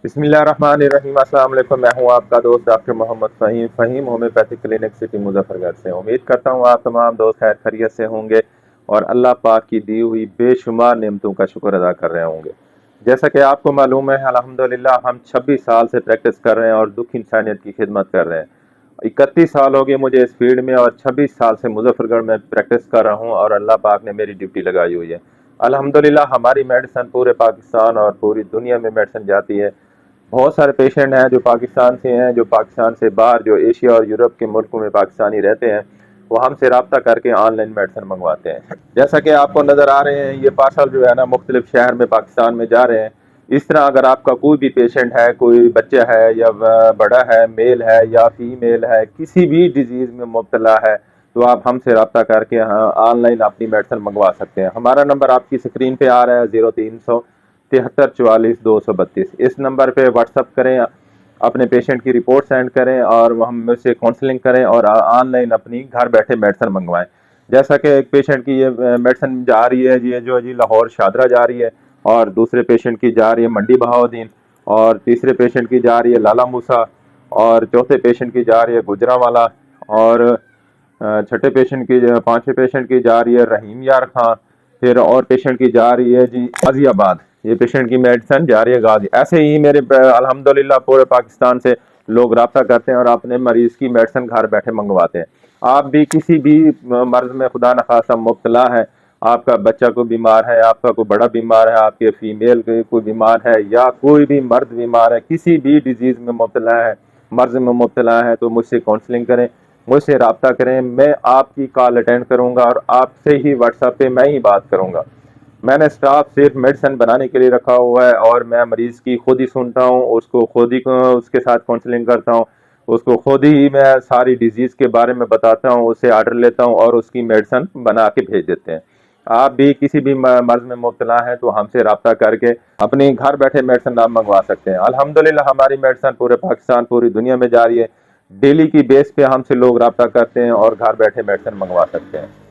بسم اللہ الرحمن الرحیم۔ السلام علیکم، میں ہوں آپ کا دوست doctor Muhammad Fahim homeopathic clinic city Muzaffargarh سے۔ امید کرتا ہوں آپ تمام دوست خیر خیریت سے ہوں گے اور اللہ پاک کی دی ہوئی بے شمار نعمتوں کا شکر ادا کر رہے ہوں گے۔ جیسا کہ آپ کو معلوم ہے، الحمدللہ ہم 26 سال سے پریکٹس کر رہے ہیں اور دکھ انسانیت کی خدمت کر رہے ہیں۔ 31 سال ہو گئے مجھے اس فیلڈ میں اور 26 سال سے مظفر گڑھ میں پریکٹس کر رہا ہوں اور اللہ پاک نے میری ڈیوٹی لگائی ہوئی ہے۔ الحمدللہ ہماری میڈیسن پورے پاکستان اور پوری دنیا میں میڈیسن جاتی ہے۔ بہت سارے پیشنٹ ہیں جو پاکستان سے ہیں، جو پاکستان سے باہر، جو ایشیا اور یورپ کے ملکوں میں پاکستانی رہتے ہیں، وہ ہم سے رابطہ کر کے آن لائن میڈیسن منگواتے ہیں۔ جیسا کہ آپ کو نظر آ رہے ہیں، یہ پارسل جو ہے نا مختلف شہر میں پاکستان میں جا رہے ہیں۔ اس طرح اگر آپ کا کوئی بھی پیشنٹ ہے، کوئی بچہ ہے یا بڑا ہے، میل ہے یا فیمیل ہے، کسی بھی ڈیزیز میں مبتلا ہے، تو آپ ہم سے رابطہ کر کے آن لائن اپنی میڈیسن منگوا سکتے ہیں۔ ہمارا نمبر آپ کی اسکرین پہ آ رہا ہے 0373444232۔ اس نمبر پہ واٹس اپ کریں، اپنے پیشنٹ کی رپورٹ سینڈ کریں اور ہم سے کاؤنسلنگ کریں اور آن لائن اپنی گھر بیٹھے میڈیسن منگوائیں۔ جیسا کہ ایک پیشنٹ کی یہ میڈیسن جا رہی ہے جی لاہور شادرہ جا رہی ہے، اور دوسرے پیشنٹ کی جا رہی ہے منڈی بہاؤدین، اور تیسرے پیشنٹ کی جا رہی ہے لالا موسیٰ، اور چوتھے پیشنٹ کی جا رہی ہے گجرانوالہ، اور چھٹے پیشنٹ کی پانچویں پیشنٹ کی جا رہی ہے رحیم یار خان، پھر اور پیشنٹ کی جا رہی ہے جی غازی آباد۔ یہ پیشنٹ کی میڈیسن جا رہی ہے غازی۔ ایسے ہی میرے الحمدللہ پورے پاکستان سے لوگ رابطہ کرتے ہیں اور اپنے مریض کی میڈیسن گھر بیٹھے منگواتے ہیں۔ آپ بھی کسی بھی مرض میں خدا نخواستہ مبتلا ہے، آپ کا بچہ کوئی بیمار ہے، آپ کا کوئی بڑا بیمار ہے، آپ کے فیمیل کوئی بیمار ہے، یا کوئی بھی مرد بیمار ہے، کسی بھی ڈیزیز میں مبتلا ہے، مرض میں مبتلا ہے، تو مجھ سے کاؤنسلنگ کریں، مجھ سے رابطہ کریں۔ میں آپ کی کال اٹینڈ کروں گا اور آپ سے ہی واٹس ایپ پہ میں ہی بات کروں گا۔ میں نے سٹاف صرف میڈیسن بنانے کے لیے رکھا ہوا ہے، اور میں مریض کی خود ہی سنتا ہوں، اس کو خود ہی اس کے ساتھ کاؤنسلنگ کرتا ہوں، اس کو خود ہی میں ساری ڈیزیز کے بارے میں بتاتا ہوں، اسے آرڈر لیتا ہوں اور اس کی میڈیسن بنا کے بھیج دیتے ہیں۔ آپ بھی کسی بھی مرض میں مبتلا ہیں تو ہم سے رابطہ کر کے اپنی گھر بیٹھے میڈیسن آپ منگوا سکتے ہیں۔ الحمدللہ ہماری میڈیسن پورے پاکستان، پوری دنیا میں جاری ہے۔ ڈیلی کی بیس پہ ہم سے لوگ رابطہ کرتے ہیں اور گھر بیٹھے میڈیسن منگوا سکتے ہیں۔